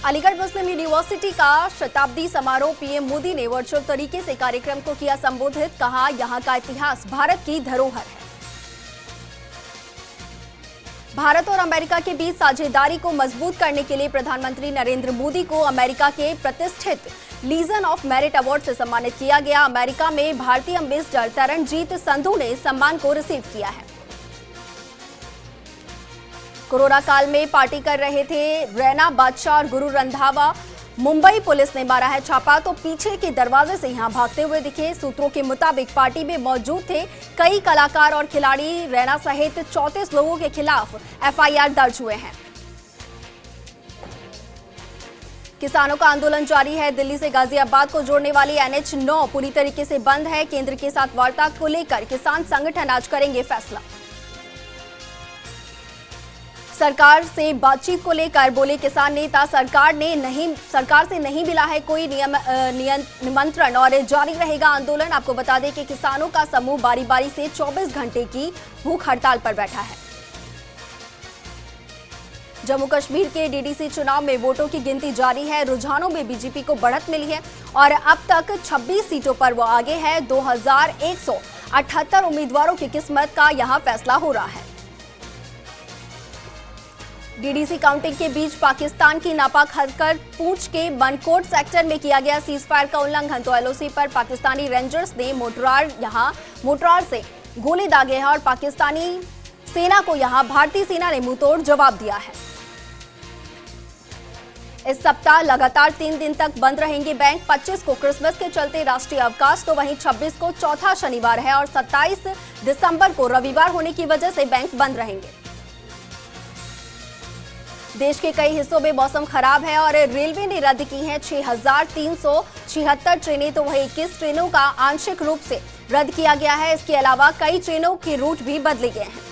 अलीगढ़ मुस्लिम university का शताब्दी समारोह पीएम मोदी ने वर्चुअल तरीके से कार्यक्रम को किया संबोधित। कहा, यहां का इतिहास भारत की धरोहर है। भारत और अमेरिका के बीच साझेदारी को मजबूत करने के लिए प्रधानमंत्री नरेंद्र मोदी को अमेरिका के प्रतिष्ठित लीजन ऑफ मेरिट अवार्ड से सम्मानित किया गया। अमेरिका में भारतीय एम्बेसडर तरनजीत संधू ने सम्मान को रिसीव किया है। कोरोना काल में पार्टी कर रहे थे रैना बादशाह और गुरु रंधावा। मुंबई पुलिस ने मारा है छापा तो पीछे के दरवाजे से यहां भागते हुए दिखे। सूत्रों के मुताबिक पार्टी में मौजूद थे कई कलाकार और खिलाड़ी। रैना सहित 34 लोगों के खिलाफ एफआईआर दर्ज हुए हैं। किसानों का आंदोलन जारी है। दिल्ली से गाजियाबाद को जोड़ने वाली NH-9 पूरी तरीके से बंद है। केंद्र के साथ वार्ता को लेकर किसान संगठन आज करेंगे फैसला। सरकार से बातचीत को लेकर बोले किसान नेता, सरकार से नहीं मिला है कोई निमंत्रण और जारी रहेगा आंदोलन। आपको बता दें कि किसानों का समूह बारी बारी से 24 घंटे की भूख हड़ताल पर बैठा है। जम्मू कश्मीर के DDC चुनाव में वोटों की गिनती जारी है। रुझानों में बीजेपी को बढ़त मिली है और अब तक 26 सीटों पर वो आगे है। 2178 उम्मीदवारों की किस्मत का यहां फैसला हो रहा है। DDC काउंटिंग के बीच पाकिस्तान की नापाक हरकत। पूंछ के बनकोट सेक्टर में किया गया सीज फायर का उल्लंघन तो LOC पर पाकिस्तानी रेंजर्स ने मोर्टार से गोले दागे हैं और पाकिस्तानी सेना को यहां भारतीय सेना ने मुंहतोड़ जवाब दिया है। इस सप्ताह लगातार 3 दिन तक बंद रहेंगे बैंक। 25 को क्रिसमस के चलते राष्ट्रीय अवकाश तो वहीं 26 को चौथा शनिवार है और 27 दिसंबर को रविवार होने की वजह से बैंक बंद रहेंगे। देश के कई हिस्सों में मौसम खराब है और रेलवे ने रद्द की हैं 6376 ट्रेनें तो वहीं 21 ट्रेनों का आंशिक रूप से रद्द किया गया है। इसके अलावा कई ट्रेनों के रूट भी बदले गए हैं।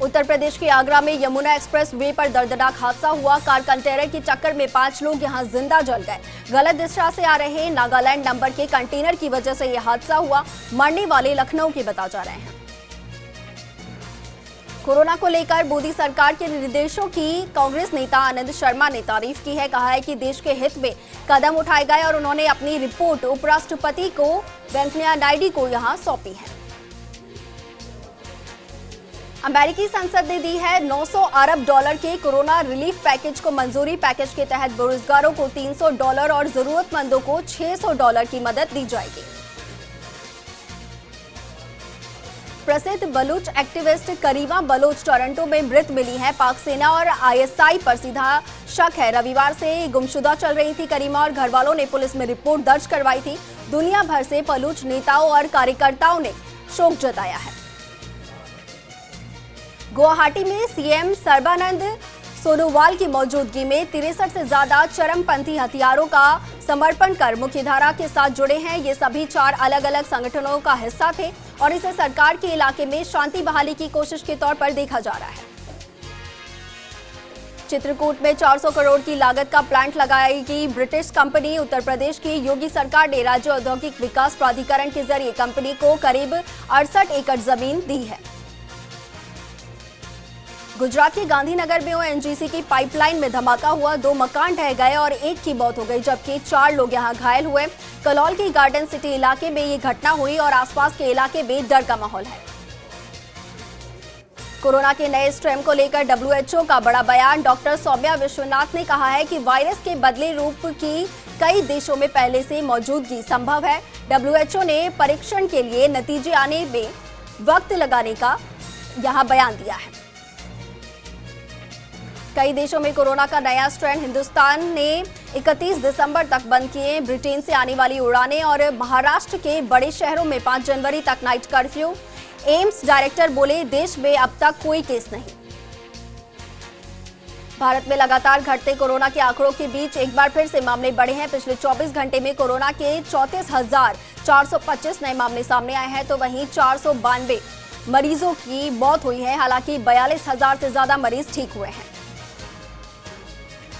उत्तर प्रदेश के आगरा में यमुना एक्सप्रेस वे पर दर्दनाक हादसा हुआ। कार कंटेनर की टक्कर में 5 लोग यहां जिंदा जल गए। गलत दिशा से आ रहे नागालैंड नंबर के कंटेनर की वजह से यह हादसा हुआ। मरने वाले लखनऊ के बता जा रहे हैं। कोरोना को लेकर मोदी सरकार के निर्देशों की कांग्रेस नेता आनंद शर्मा ने तारीफ की है। कहा है कि देश के हित में कदम उठाए गए और उन्होंने अपनी रिपोर्ट उपराष्ट्रपति को वेंकैया नायडू को यहां सौंपी है। अमेरिकी संसद ने दी है $900 अरब के कोरोना रिलीफ पैकेज को मंजूरी। पैकेज के तहत बेरोजगारों को $300 और जरूरतमंदों को $600 की मदद दी जाएगी। प्रसिद्ध बलूच एक्टिविस्ट करीमा बलोच टोरंटो में मृत मिली है। पाक सेना और ISI पर सीधा शक है। रविवार से गुमशुदा चल रही थी करीमा और घर वालों ने पुलिस में रिपोर्ट दर्ज करवाई थी। दुनिया भर से बलूच नेताओं और कार्यकर्ताओं ने शोक जताया है। गुवाहाटी में CM सर्बानंद सोनोवाल की मौजूदगी में 63 से ज्यादा चरमपंथी हथियारों का समर्पण कर मुख्यधारा के साथ जुड़े हैं। ये सभी 4 अलग अलग संगठनों का हिस्सा थे और इसे सरकार के इलाके में शांति बहाली की कोशिश के तौर पर देखा जा रहा है। चित्रकूट में 400 करोड़ की लागत का प्लांट लगाएगी ब्रिटिश कंपनी। उत्तर प्रदेश की योगी सरकार ने राज्य औद्योगिक विकास प्राधिकरण के जरिए कंपनी को करीब 68 एकड़ जमीन दी है। गुजरात के गांधीनगर में ONGC की पाइपलाइन में धमाका हुआ। 2 मकान ढह गए और 1 की मौत हो गई जबकि 4 लोग यहां घायल हुए। कलौल की गार्डन सिटी इलाके में ये घटना हुई और आसपास के इलाके में डर का माहौल है। कोरोना के नए स्ट्रेन को लेकर WHO का बड़ा बयान। डॉक्टर सौम्या विश्वनाथ ने कहा है कि वायरस के बदले रूप की कई देशों में पहले से मौजूदगी संभव है। WHO ने परीक्षण के लिए नतीजे आने में वक्त लगाने का यहां बयान दिया है। कई देशों में कोरोना का नया स्ट्रेन। हिंदुस्तान ने 31 दिसंबर तक बंद किए ब्रिटेन से आने वाली उड़ानें और महाराष्ट्र के बड़े शहरों में 5 जनवरी तक नाइट कर्फ्यू। एम्स डायरेक्टर बोले, देश में अब तक कोई केस नहीं। भारत में लगातार घटते कोरोना के आंकड़ों के बीच एक बार फिर से मामले बढ़े हैं। पिछले 24 घंटे में कोरोना के 34,425 नए मामले सामने आए हैं तो वहीं 492 मरीजों की मौत हुई है। हालांकि 42,000 से ज्यादा मरीज ठीक हुए हैं।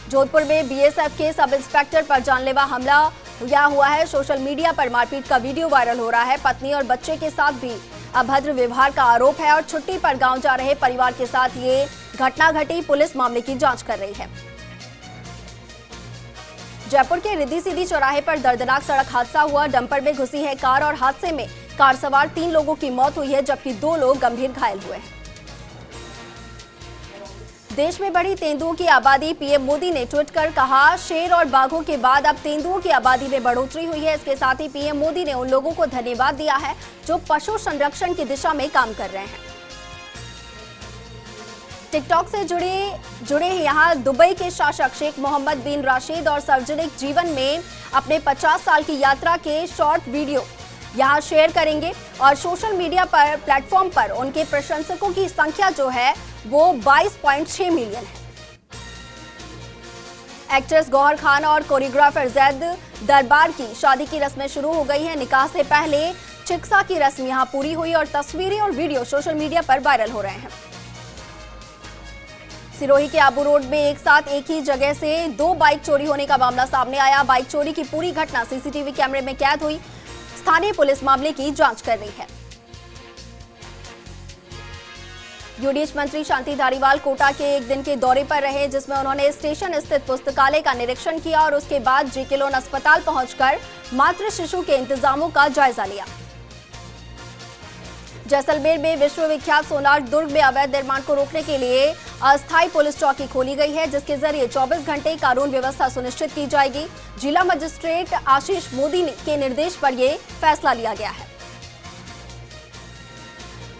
जोधपुर में BSF के सब इंस्पेक्टर पर जानलेवा हमला हुआ है। सोशल मीडिया पर मारपीट का वीडियो वायरल हो रहा है। पत्नी और बच्चे के साथ भी अभद्र व्यवहार का आरोप है और छुट्टी पर गांव जा रहे परिवार के साथ ये घटना घटी, पुलिस मामले की जांच कर रही है। जयपुर के रिद्धि सीधी चौराहे पर दर्दनाक सड़क हादसा हुआ। डंपर में घुसी है कार और हादसे में कार सवार 3 लोगों की मौत हुई है, जबकि 2 लोग गंभीर घायल हुए हैं। देश में बढ़ी तेंदुओं की आबादी, पीएम मोदी ने ट्वीट कर कहा, शेर और बाघों के बाद अब तेंदुओं की आबादी में बढ़ोतरी हुई है। इसके साथ ही पीएम मोदी ने उन लोगों को धन्यवाद दिया है जो पशु संरक्षण की दिशा में काम कर रहे हैं। टिकटॉक से जुड़े यहाँ दुबई के शासक शेख मोहम्मद बिन राशिद और सार्वजनिक जीवन में अपने 50 साल की यात्रा के शॉर्ट वीडियो यहाँ शेयर करेंगे और सोशल मीडिया पर प्लेटफॉर्म पर उनके प्रशंसकों की संख्या जो है वो 22.6 मिलियन है। एक्ट्रेस गौहर खान और कोरियोग्राफर जैद दरबार की शादी की रस्में शुरू हो गई हैं। निकाह से पहले चिकित्सा की रस्म यहाँ पूरी हुई और तस्वीरें और वीडियो सोशल मीडिया पर वायरल हो रहे हैं। सिरोही के आबू रोड में एक साथ एक ही जगह से 2 बाइक चोरी होने का मामला सामने आया। बाइक चोरी की पूरी घटना सीसीटीवी कैमरे में कैद हुई। स्थानीय पुलिस मामले की जांच कर रही है। यूडीएच मंत्री शांति धारीवाल कोटा के एक दिन के दौरे पर रहे, जिसमें उन्होंने स्टेशन स्थित पुस्तकालय का निरीक्षण किया और उसके बाद जेके लोन अस्पताल पहुंचकर मातृ शिशु के इंतजामों का जायजा लिया। जैसलमेर में विश्वविख्यात सोनार दुर्ग में अवैध निर्माण को रोकने के लिए अस्थायी पुलिस चौकी खोली गई है, जिसके जरिए 24 घंटे कानून व्यवस्था सुनिश्चित की जाएगी। जिला मजिस्ट्रेट आशीष मोदी के निर्देश पर यह फैसला लिया गया है।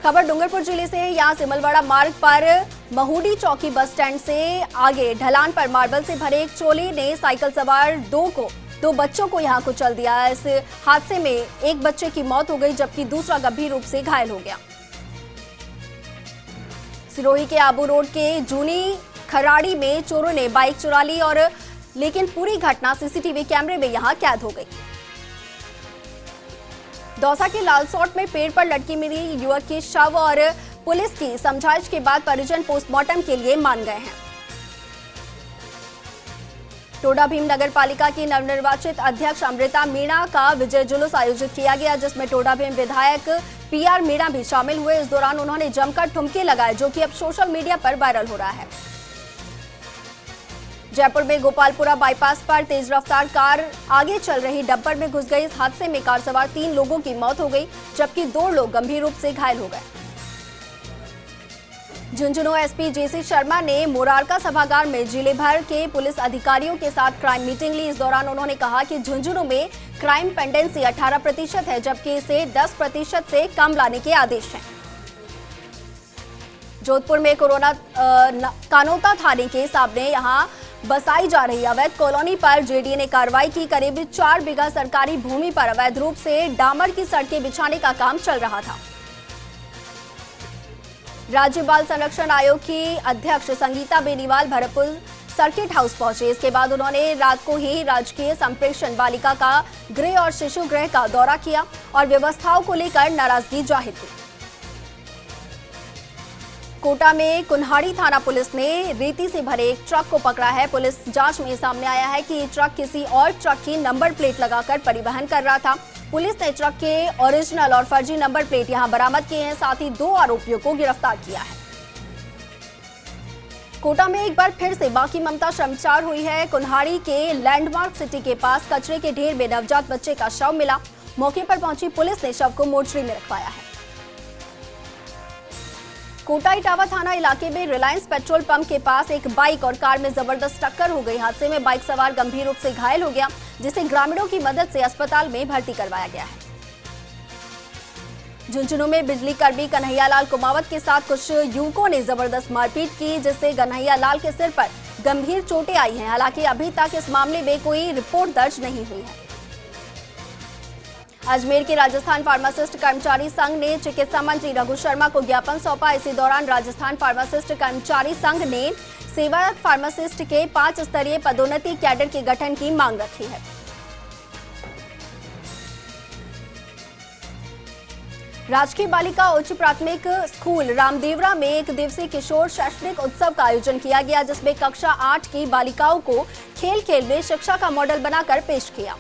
खबर डूंगरपुर जिले से है। यहाँ सिमलवाड़ा मार्ग पर महूडी चौकी बस स्टैंड से आगे ढलान पर मार्बल से भरे एक ट्रोले ने साइकिल सवार 2 बच्चों को यहाँ कुचल दिया। इस हादसे में एक बच्चे की मौत हो गई, जबकि दूसरा गंभीर रूप से घायल हो गया। सिरोही के आबू रोड के जूनी खराड़ी में चोरों ने बाइक चुरा ली लेकिन पूरी घटना सीसीटीवी कैमरे में यहाँ कैद हो गई। दौसा के लालसोट में पेड़ पर लटकी मिली युवक की शव और पुलिस की समझाइश के बाद परिजन पोस्टमार्टम के लिए मान गए हैं। टोडा भीम नगर पालिका की नवनिर्वाचित अध्यक्ष अमृता मीणा का विजय जुलूस आयोजित किया गया, जिसमें टोडा भीम विधायक पीआर मीणा भी शामिल हुए। इस दौरान उन्होंने जमकर ठुमके लगाए, जो कि अब सोशल मीडिया पर वायरल हो रहा है। जयपुर में गोपालपुरा बाईपास पर तेज रफ्तार कार आगे चल रही डंपर में घुस गई। इस हादसे में कार सवार 3 लोगों की मौत हो गई, जबकि 2 लोग गंभीर रूप से घायल हो गए। झुंझुनू एसपी जेसी शर्मा ने मोरारका सभागार में जिले भर के पुलिस अधिकारियों के साथ क्राइम मीटिंग ली। इस दौरान उन्होंने कहा कि झुंझुनू में क्राइम पेंडेंसी 18% है, जबकि इसे 10% से कम लाने के आदेश हैं। जोधपुर में कानोता थाने के सामने यहां बसाई जा रही अवैध कॉलोनी पर जेडीए ने कार्रवाई की। करीब 4 बीघा सरकारी भूमि पर अवैध रूप से डामर की सड़कें बिछाने का काम चल रहा था। राज्य बाल संरक्षण आयोग की अध्यक्ष संगीता बेनीवाल भरतपुर सर्किट हाउस पहुंचे। इसके बाद उन्होंने रात को ही राजकीय संप्रेक्षण बालिका का गृह और शिशु गृह का दौरा किया और व्यवस्थाओं को लेकर नाराजगी जाहिर की। कोटा में कुन्हाड़ी थाना पुलिस ने रेती से भरे एक ट्रक को पकड़ा है। पुलिस जांच में सामने आया है कि ये ट्रक किसी और ट्रक की नंबर प्लेट लगाकर परिवहन कर रहा था। पुलिस ने ट्रक के ओरिजिनल और फर्जी नंबर प्लेट यहां बरामद किए हैं, साथ ही 2 आरोपियों को गिरफ्तार किया है। कोटा में एक बार फिर से मां की ममता शर्मसार हुई है। कुन्हाड़ी के लैंडमार्क सिटी के पास कचरे के ढेर में नवजात बच्चे का शव मिला। मौके पर पहुंची पुलिस ने शव को मोर्चरी में रखवाया है। कोटा इटावा थाना इलाके में रिलायंस पेट्रोल पंप के पास एक बाइक और कार में जबरदस्त टक्कर हो गई। हादसे में बाइक सवार गंभीर रूप से घायल हो गया, जिसे ग्रामीणों की मदद से अस्पताल में भर्ती करवाया गया है। झुंझुनू में बिजली कर्मी कन्हैयालाल कुमावत के साथ कुछ युवकों ने जबरदस्त मारपीट की, जिससे कन्हैयालाल के सिर पर गंभीर चोटें आई हैं। हालांकि अभी तक इस मामले में कोई रिपोर्ट दर्ज नहीं हुई है। अजमेर के राजस्थान फार्मासिस्ट कर्मचारी संघ ने चिकित्सा मंत्री रघु शर्मा को ज्ञापन सौंपा। इसी दौरान राजस्थान फार्मासिस्ट कर्मचारी संघ ने सेवारत फार्मासिस्ट के 5 स्तरीय पदोन्नति कैडर के गठन की मांग रखी है। राजकीय बालिका उच्च प्राथमिक स्कूल रामदेवरा में एक दिवसीय किशोर शैक्षणिक उत्सव का आयोजन किया गया, जिसमें कक्षा 8 की बालिकाओं को खेल खेल में शिक्षा का मॉडल बनाकर पेश किया।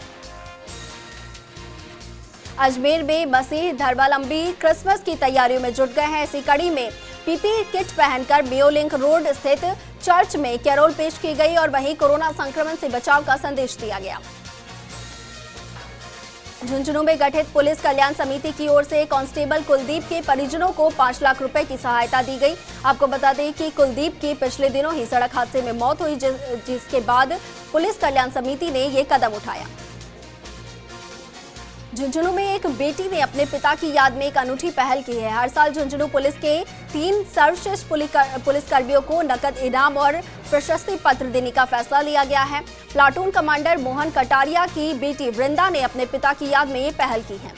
अजमेर में मसीह धर्मावलंबी क्रिसमस की तैयारियों में जुट गए हैं। इसी कड़ी में पीपीई किट पहनकर मेयोलिंक रोड स्थित चर्च में कैरोल पेश की गई और वहीं कोरोना संक्रमण से बचाव का संदेश दिया गया। झुंझुनू में गठित पुलिस कल्याण समिति की ओर से कांस्टेबल कुलदीप के परिजनों को 5 लाख रुपए की सहायता दी गई। आपको बता दें कि कुलदीप की पिछले दिनों ही सड़क हादसे में मौत हुई, जिसके बाद पुलिस कल्याण समिति ने ये कदम उठाया। झुंझुनू में एक बेटी ने अपने पिता की याद में एक अनूठी पहल की है। हर साल झुंझुनू पुलिस के 3 सर्वश्रेष्ठ पुलिसकर्मियों को नकद इनाम और प्रशस्ति पत्र देने का फैसला लिया गया है। प्लाटून कमांडर मोहन कटारिया की बेटी वृंदा ने अपने पिता की याद में ये पहल की है।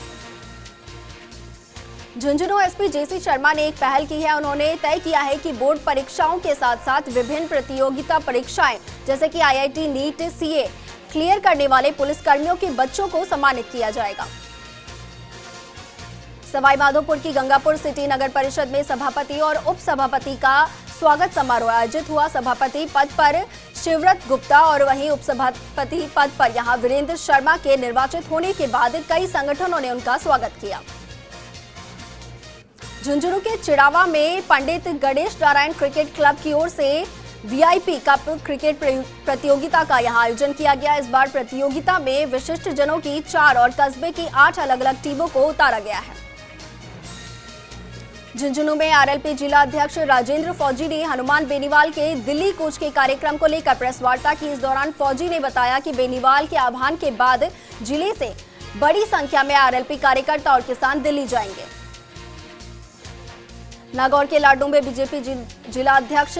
झुंझुनू एसपी जेसी शर्मा ने एक पहल की है। उन्होंने तय किया है कि बोर्ड परीक्षाओं के साथ साथ विभिन्न प्रतियोगिता परीक्षाएं जैसे कि आईआईटी, नीट, सीए क्लियर करने वाले पुलिसकर्मियों के बच्चों को सम्मानित किया जाएगा। सवाईमाधोपुर की गंगापुर सिटी नगर परिषद में सभापति और उप सभापति का स्वागत समारोह आयोजित हुआ। सभापति पद पर शिवव्रत गुप्ता और वहीं उप सभापति पद पर यहां वीरेंद्र शर्मा के निर्वाचित होने के बाद कई संगठनों ने उनका स्वागत किया। झुंझुनू के चिड़ावा में पंडित गणेश नारायण क्रिकेट क्लब की ओर से वीआईपी कप क्रिकेट प्रतियोगिता का यहां आयोजन किया गया। इस बार प्रतियोगिता में विशिष्ट जनों की 4 और कस्बे की 8 अलग-अलग टीमों को उतारा गया है। झुंझुनू में आरएलपी जिला अध्यक्ष राजेंद्र फौजी ने हनुमान बेनीवाल के दिल्ली कूच के कार्यक्रम को लेकर प्रेस वार्ता की। इस दौरान फौजी ने बताया कि बेनीवाल के आह्वान के बाद जिले से बड़ी संख्या में आरएलपी कार्यकर्ता और किसान दिल्ली जाएंगे। नागौर के लाडू में बीजेपी जिला अध्यक्ष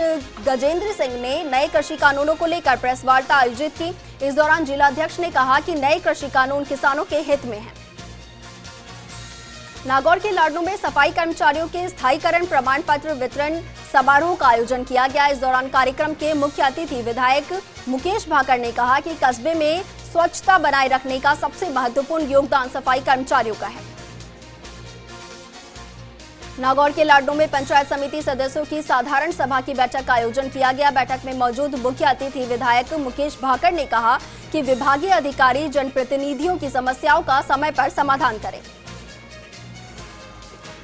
गजेंद्र सिंह ने नए कृषि कानूनों को लेकर प्रेस वार्ता आयोजित की। इस दौरान जिला अध्यक्ष ने कहा कि नए कृषि कानून किसानों के हित में हैं। नागौर के लाडू में सफाई कर्मचारियों के स्थायीकरण प्रमाण पत्र वितरण समारोह का आयोजन किया गया। इस दौरान कार्यक्रम के मुख्य अतिथि विधायक मुकेश भाकर ने कहा कि कस्बे में स्वच्छता बनाए रखने का सबसे महत्वपूर्ण योगदान सफाई कर्मचारियों का है। नागौर के लाडू में पंचायत समिति सदस्यों की साधारण सभा की बैठक का आयोजन किया गया। बैठक में मौजूद मुख्य अतिथि विधायक मुकेश भाकर ने कहा कि विभागीय अधिकारी जनप्रतिनिधियों की समस्याओं का समय पर समाधान करें।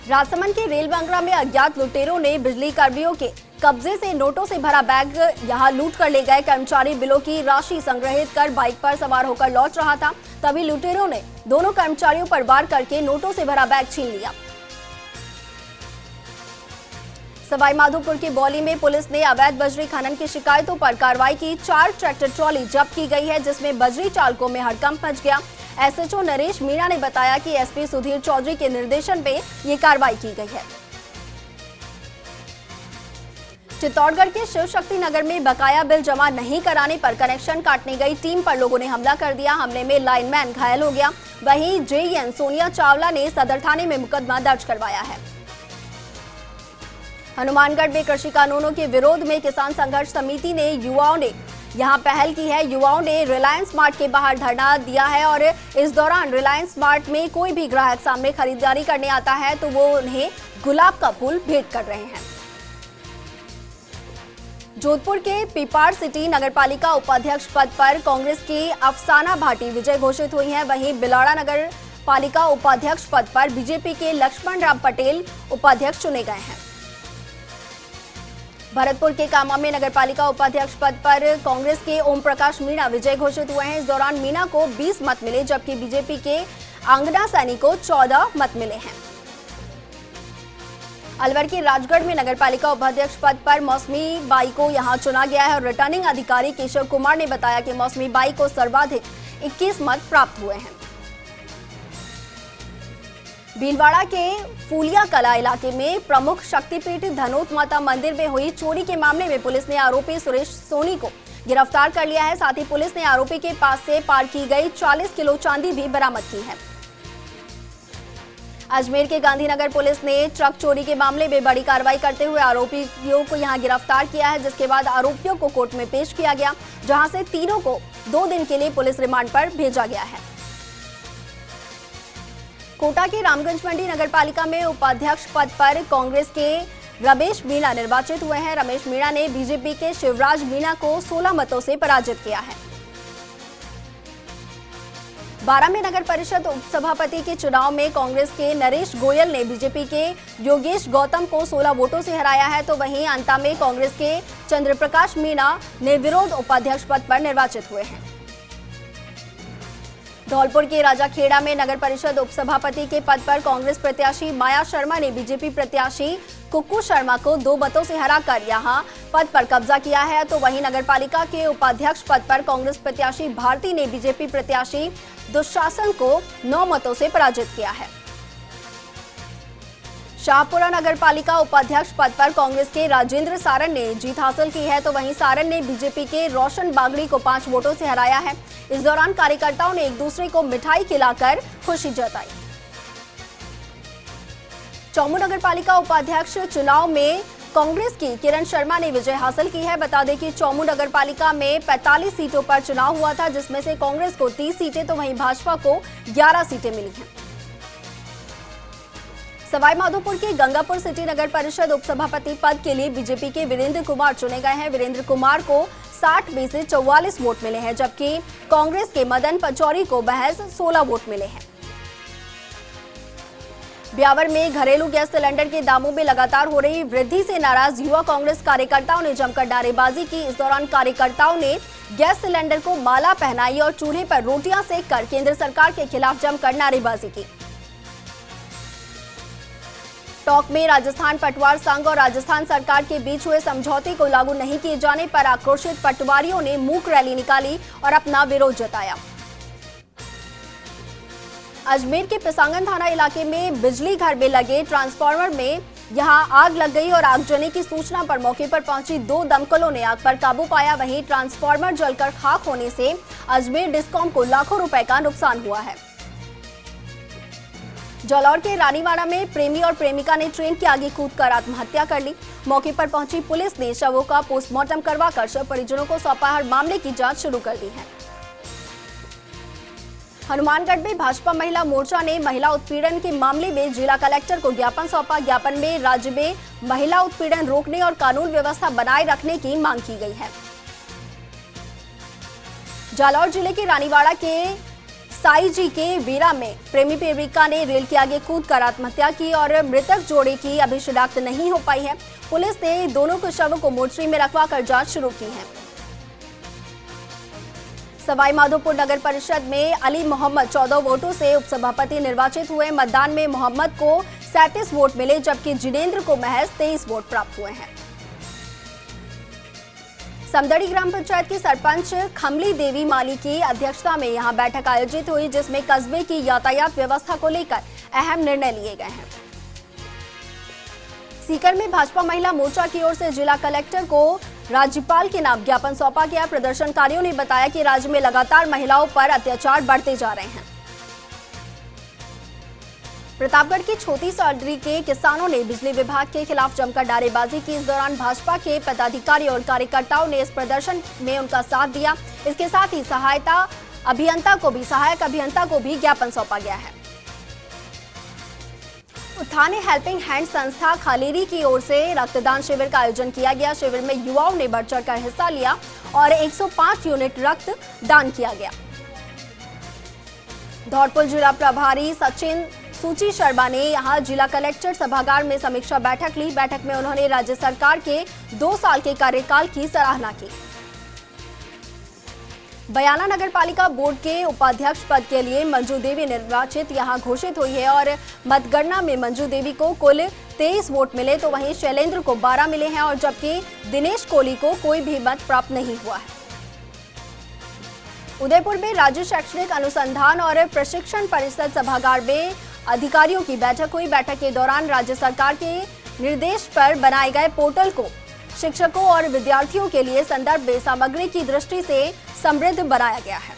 राजसमंद के रेल बंगला में अज्ञात लुटेरों ने बिजली कर्मियों के कब्जे से नोटों से भरा बैग यहां लूट कर ले गए। कर्मचारी बिलों की राशि संग्रहित कर बाइक पर सवार होकर लौट रहा था, तभी लुटेरों ने दोनों कर्मचारियों पर वार करके नोटों से भरा बैग छीन लिया। सवाईमाधोपुर की बौली में पुलिस ने अवैध बजरी खनन की शिकायतों पर कार्रवाई की। 4 ट्रैक्टर ट्रॉली जब्त की गई है, जिसमें बजरी चालकों में हड़कंप मच गया। एसएचओ नरेश मीणा ने बताया कि एसपी सुधीर चौधरी के निर्देशन में ये कार्रवाई की गई है। चित्तौड़गढ़ के शिव शक्ति नगर में बकाया बिल जमा नहीं कराने पर कनेक्शन काटने गई टीम पर लोगों ने हमला कर दिया। हमले में लाइनमैन घायल हो गया। वहीं जेईएन सोनिया चावला ने सदर थाने में मुकदमा दर्ज करवाया है। हनुमानगढ़ में कृषि कानूनों के विरोध में किसान संघर्ष समिति ने युवाओं ने यहां पहल की है। युवाओं ने रिलायंस स्मार्ट के बाहर धरना दिया है और इस दौरान रिलायंस स्मार्ट में कोई भी ग्राहक सामने खरीदारी करने आता है तो वो उन्हें गुलाब का फूल भेंट कर रहे हैं। जोधपुर के पीपाड़ सिटी नगरपालिका उपाध्यक्ष पद पर कांग्रेस की अफसाना भाटी विजय घोषित हुई हैं। वहीं बिलाड़ा नगर पालिका उपाध्यक्ष पद पर बीजेपी के लक्ष्मण राम पटेल उपाध्यक्ष चुने गए हैं। भरतपुर के कामा में नगरपालिका उपाध्यक्ष पद पर कांग्रेस के ओम प्रकाश मीणा विजय घोषित हुए हैं। इस दौरान मीणा को 20 मत मिले, जबकि बीजेपी के आंगना सैनी को 14 मत मिले हैं। अलवर के राजगढ़ में नगरपालिका उपाध्यक्ष पद पर मौसमी बाई को यहां चुना गया है और रिटर्निंग अधिकारी केशव कुमार ने बताया कि मौसमी बाई को सर्वाधिक 21 मत प्राप्त हुए हैं। भीलवाड़ा के फूलिया कला इलाके में प्रमुख शक्तिपीठ धनोत माता मंदिर में हुई चोरी के मामले में पुलिस ने आरोपी सुरेश सोनी को गिरफ्तार कर लिया है। साथ ही पुलिस ने आरोपी के पास से पार की गई 40 किलो चांदी भी बरामद की है। अजमेर के गांधीनगर पुलिस ने ट्रक चोरी के मामले में बड़ी कार्रवाई करते हुए आरोपियों को यहां गिरफ्तार किया है, जिसके बाद आरोपियों को कोर्ट में पेश किया गया, जहां से तीनों को 2 दिन के लिए पुलिस रिमांड पर भेजा गया है। कोटा के रामगंज मंडी नगरपालिका में उपाध्यक्ष पद पर कांग्रेस के रमेश मीणा निर्वाचित हुए हैं। रमेश मीणा ने बीजेपी के शिवराज मीणा को 16 मतों से पराजित किया है। 12 में नगर परिषद उपसभापति के चुनाव में कांग्रेस के नरेश गोयल ने बीजेपी के योगेश गौतम को 16 वोटों से हराया है, तो वहीं अंता में कांग्रेस के चंद्रप्रकाश मीणा निर्विरोध उपाध्यक्ष पद पर निर्वाचित हुए हैं। धौलपुर के राजाखेड़ा में नगर परिषद उपसभापति के पद पर कांग्रेस प्रत्याशी माया शर्मा ने बीजेपी प्रत्याशी कुक्कू शर्मा को 2 मतों से हराकर यहां पद पर कब्जा किया है, तो वहीं नगरपालिका के उपाध्यक्ष पद पर कांग्रेस प्रत्याशी भारती ने बीजेपी प्रत्याशी दुशासन को 9 मतों से पराजित किया है। शाहपुरा नगरपालिका उपाध्यक्ष पद पर कांग्रेस के राजेंद्र सारण ने जीत हासिल की है, तो वहीं सारण ने बीजेपी के रोशन बागड़ी को 5 वोटों से हराया है। इस दौरान कार्यकर्ताओं ने एक दूसरे को मिठाई खिलाकर खुशी जताई। चौमू नगरपालिका उपाध्यक्ष चुनाव में कांग्रेस की किरण शर्मा ने विजय हासिल की है। बता दें कि चौमू नगरपालिका में 45 सीटों पर चुनाव हुआ था, जिसमें से कांग्रेस को 30 सीटें तो वहीं भाजपा को 11 सीटें मिली हैं। सवाई माधोपुर के गंगापुर सिटी नगर परिषद उपसभापति पद के लिए बीजेपी के वीरेंद्र कुमार चुने गए हैं। वीरेंद्र कुमार को 60 में से 44 वोट मिले हैं, जबकि कांग्रेस के मदन पचौरी को महज 16 वोट मिले हैं। ब्यावर में घरेलू गैस सिलेंडर के दामों में लगातार हो रही वृद्धि से नाराज युवा कांग्रेस कार्यकर्ताओं ने जमकर नारेबाजी की। इस दौरान कार्यकर्ताओं ने गैस सिलेंडर को माला पहनाई और चूल्हे पर रोटियां सेक कर केंद्र सरकार के खिलाफ जमकर नारेबाजी की। टोंक में राजस्थान पटवार संघ और राजस्थान सरकार के बीच हुए समझौते को लागू नहीं किए जाने पर आक्रोशित पटवारियों ने मूक रैली निकाली और अपना विरोध जताया। अजमेर के पिसांगन थाना इलाके में बिजली घर में लगे ट्रांसफार्मर में यहां आग लग गई और आगजनी की सूचना पर मौके पर पहुंची 2 दमकलों ने आग पर काबू पाया। वहीं ट्रांसफार्मर जलकर खाक होने से अजमेर डिस्कॉम को लाखों रुपए का नुकसान हुआ है। जालौर के रानीवाड़ा में प्रेमी और प्रेमिका ने ट्रेन के आगे कूदकर आत्महत्या कर ली। मौके पर पहुंची पुलिस ने शवों का पोस्टमार्टम करवाकर शव परिजनों को सौंपा और मामले की जांच शुरू कर दी है। हनुमानगढ़ में भाजपा महिला मोर्चा ने महिला उत्पीड़न के मामले में जिला कलेक्टर को ज्ञापन सौंपा। ज्ञापन में राज्य में महिला उत्पीड़न रोकने और कानून व्यवस्था बनाए रखने की मांग की गई है। जालौर जिले के रानीवाड़ा के साई जी के वीरा में प्रेमी प्रेमिका ने रेल के आगे कूदकर आत्महत्या की और मृतक जोड़े की अभी शिनाख्त नहीं हो पाई है। पुलिस ने दोनों के शवों को मोर्चरी में रखवाकर जांच शुरू की है। सवाई माधोपुर नगर परिषद में अली मोहम्मद 14 वोटों से उपसभापति निर्वाचित हुए। मतदान में मोहम्मद को 37 वोट मिले, जबकि जिनेंद्र को महज 23 वोट प्राप्त हुए हैं। समदड़ी ग्राम पंचायत की सरपंच खमली देवी माली की अध्यक्षता में यहां बैठक आयोजित हुई, जिसमें कस्बे की यातायात व्यवस्था को लेकर अहम निर्णय लिए गए हैं। सीकर में भाजपा महिला मोर्चा की ओर से जिला कलेक्टर को राज्यपाल के नाम ज्ञापन सौंपा गया। प्रदर्शनकारियों ने बताया कि राज्य में लगातार महिलाओं पर अत्याचार बढ़ते जा रहे हैं। प्रतापगढ़ की छोटी सादरी के किसानों ने बिजली विभाग के खिलाफ जमकर नारेबाजी की। इस दौरान भाजपा के पदाधिकारी और कार्यकर्ताओं ने इस प्रदर्शन में उनका साथ दिया। इसके साथ ही सहायक अभियंता को भी ज्ञापन सौंपा गया है। उत्थाने हेल्पिंग हैंड संस्था खालेरी की ओर से रक्तदान शिविर का आयोजन किया गया। शिविर में युवाओं ने बढ़ चढ़कर हिस्सा लिया और 105 यूनिट रक्त दान किया गया। धौलपुर जिला प्रभारी सचिन सूची शर्मा ने यहां जिला कलेक्टर सभागार में समीक्षा बैठक ली। बैठक में उन्होंने राज्य सरकार के 2 साल के कार्यकाल की सराहना की। बयाना नगर पालिका बोर्ड के उपाध्यक्ष पद के लिए मंजू देवी निर्वाचित यहां घोषित हुई है और मतगणना में मंजू देवी को कुल 23 वोट मिले, तो वहीं शैलेंद्र को 12 मिले हैं और जबकि दिनेश कोहली को कोई भी मत प्राप्त नहीं हुआ है। उदयपुर में राज्य शैक्षणिक अनुसंधान और प्रशिक्षण परिषद सभागार में अधिकारियों की बैठक हुई। बैठक के दौरान राज्य सरकार के निर्देश पर बनाए गए पोर्टल को शिक्षकों और विद्यार्थियों के लिए संदर्भ सामग्री की दृष्टि से समृद्ध बनाया गया है।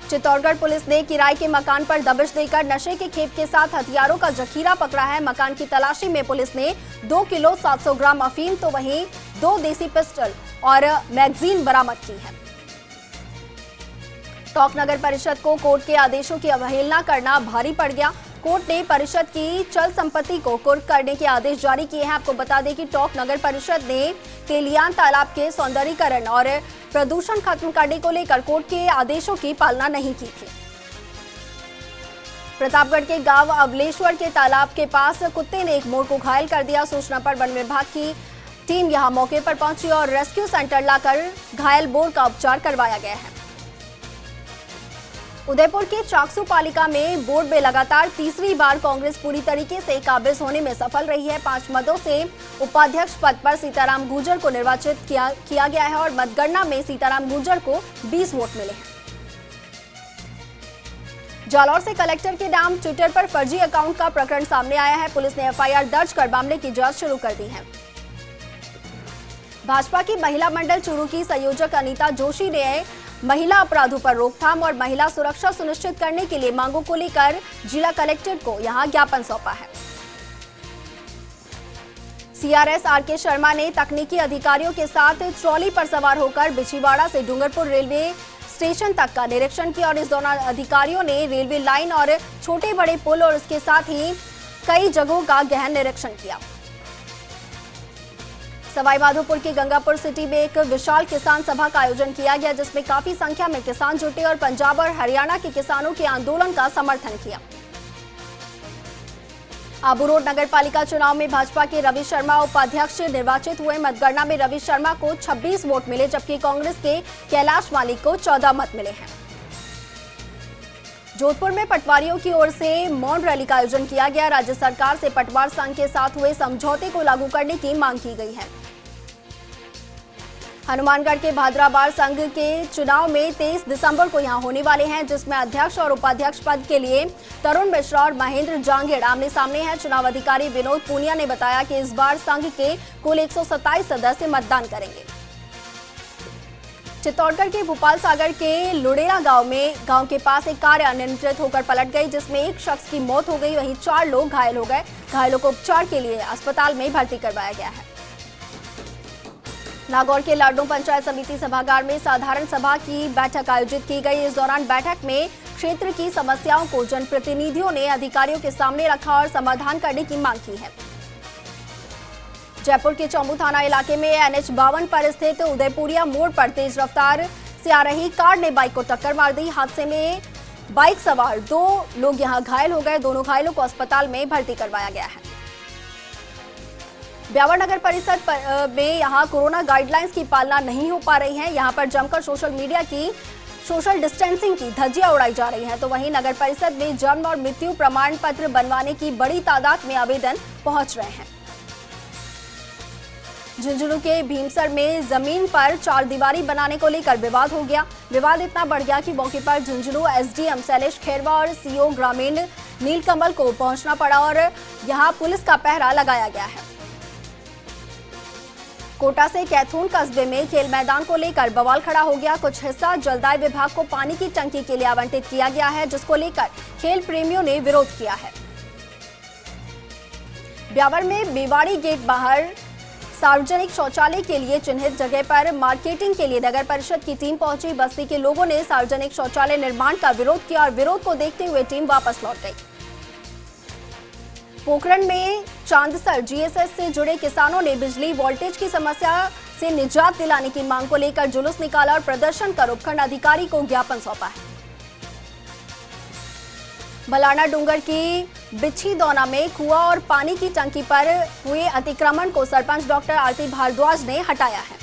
चित्तौड़गढ़ पुलिस ने किराए के मकान पर दबिश देकर नशे के खेप के साथ हथियारों का जखीरा पकड़ा है। मकान की तलाशी में पुलिस ने 2 किलो 700 ग्राम अफीम तो वहीं 2 देसी पिस्टल और मैगजीन बरामद की है। टोंक नगर परिषद को कोर्ट के आदेशों की अवहेलना करना भारी पड़ गया। कोर्ट ने परिषद की चल संपत्ति को कुर्क करने के आदेश जारी किए हैं। आपको बता दें कि टोंक नगर परिषद ने केलियान तालाब के सौंदर्यीकरण और प्रदूषण खत्म करने को लेकर कोर्ट के आदेशों की पालना नहीं की थी। प्रतापगढ़ के गांव अवलेश्वर के तालाब के पास कुत्ते ने एक मोर को घायल कर दिया। सूचना पर वन विभाग की टीम यहां मौके पर पहुंची और रेस्क्यू सेंटर लाकर घायल मोर का उपचार करवाया गया है। उदयपुर के चाकसू पालिका में बोर्ड में लगातार तीसरी बार कांग्रेस पूरी तरीके से काबिज होने में सफल रही है। 5 मतों से उपाध्यक्ष पद पर सीताराम गुर्जर को निर्वाचित किया गया है और मतगणना में सीताराम गुर्जर को 20 वोट मिले हैं। जालौर से कलेक्टर के नाम ट्विटर पर फर्जी अकाउंट का प्रकरण सामने आया है। पुलिस ने एफआईआर दर्ज कर मामले की जांच शुरू कर दी है। भाजपा की महिला मंडल चूरू की संयोजक अनीता जोशी ने महिला अपराधों पर रोकथाम और महिला सुरक्षा सुनिश्चित करने के लिए मांगों को लेकर जिला कलेक्ट्रेट को यहां ज्ञापन सौंपा है। सीआरएस आरके शर्मा ने तकनीकी अधिकारियों के साथ ट्रॉली पर सवार होकर बिछीवाड़ा से डूंगरपुर रेलवे स्टेशन तक का निरीक्षण किया और इस दौरान अधिकारियों ने रेलवे लाइन और छोटे बड़े पुल और इसके साथ ही कई जगहों का गहन निरीक्षण किया। सवाईमाधोपुर के गंगापुर सिटी में एक विशाल किसान सभा का आयोजन किया गया, जिसमें काफी संख्या में किसान जुटे और पंजाब और हरियाणा के किसानों के आंदोलन का समर्थन किया। आबू रोड नगर पालिका चुनाव में भाजपा के रवि शर्मा उपाध्यक्ष निर्वाचित हुए। मतगणना में रवि शर्मा को 26 वोट मिले, जबकि कांग्रेस के कैलाश मालिक को 14 मत मिले हैं। जोधपुर में पटवारियों की ओर से मौन रैली का आयोजन किया गया। राज्य सरकार से पटवार संघ के साथ हुए समझौते को लागू करने की मांग की गई है। हनुमानगढ़ के भादराबार संघ के चुनाव में 23 दिसंबर को यहां होने वाले हैं, जिसमें अध्यक्ष और उपाध्यक्ष पद के लिए तरुण मिश्रा और महेंद्र जांगेड़ आमने सामने हैं। चुनाव अधिकारी विनोद पूनिया ने बताया कि इस बार संघ के कुल 127 सदस्य मतदान करेंगे। चित्तौड़गढ़ के भोपाल सागर के लुड़ेरा गांव के पास एक कार अनियंत्रित होकर पलट गई, जिसमें एक शख्स की मौत हो गई, वहीं 4 लोग घायल हो गए। घायलों को उपचार के लिए अस्पताल में भर्ती करवाया गया है। नागौर के लाडनू पंचायत समिति सभागार में साधारण सभा की बैठक आयोजित की गई। इस दौरान बैठक में क्षेत्र की समस्याओं को जनप्रतिनिधियों ने अधिकारियों के सामने रखा और समाधान करने की मांग की है। जयपुर के चौमू थाना इलाके में NH 52 पर स्थित उदयपुरिया मोड़ पर तेज रफ्तार से आ रही कार ने बाइक को टक्कर मार दी। हादसे में बाइक सवार 2 लोग यहां घायल हो गए। दोनों घायलों को अस्पताल में भर्ती करवाया गया है। ब्यावर नगर परिषद में यहां कोरोना गाइडलाइंस की पालना नहीं हो पा रही है। यहां पर जमकर सोशल डिस्टेंसिंग की धज्जियां उड़ाई जा रही हैं, तो वहीं नगर परिषद में जन्म और मृत्यु प्रमाण पत्र बनवाने की बड़ी तादाद में आवेदन पहुंच रहे हैं। झुंझुनू के भीमसर में जमीन पर 4 दीवारी बनाने को लेकर विवाद हो गया। विवाद इतना बढ़ गया कि मौके पर झुंझुनू SDM शैलेश खेरवा और CO ग्रामीण नीलकमल को पहुंचना पड़ा और यहां पुलिस का पहरा लगाया गया है। कोटा से कैथून कस्बे में खेल मैदान को लेकर बवाल खड़ा हो गया। कुछ हिस्सा जलदाय विभाग को पानी की टंकी के लिए आवंटित किया गया है, जिसको लेकर खेल प्रेमियों ने विरोध किया है। ब्यावर में मेवाड़ी गेट बाहर सार्वजनिक शौचालय के लिए चिन्हित जगह पर मार्केटिंग के लिए नगर परिषद की टीम पहुंची। बस्ती के लोगों ने सार्वजनिक शौचालय निर्माण का विरोध किया और विरोध को देखते हुए टीम वापस लौट गई। पोखरण में चांदसर GSS से जुड़े किसानों ने बिजली वोल्टेज की समस्या से निजात दिलाने की मांग को लेकर जुलूस निकाला और प्रदर्शन कर उपखंड अधिकारी को ज्ञापन सौंपा है। बलाना डूंगर की बिच्छी दौना में कुआं और पानी की टंकी पर हुए अतिक्रमण को सरपंच डॉक्टर आरती भारद्वाज ने हटाया है।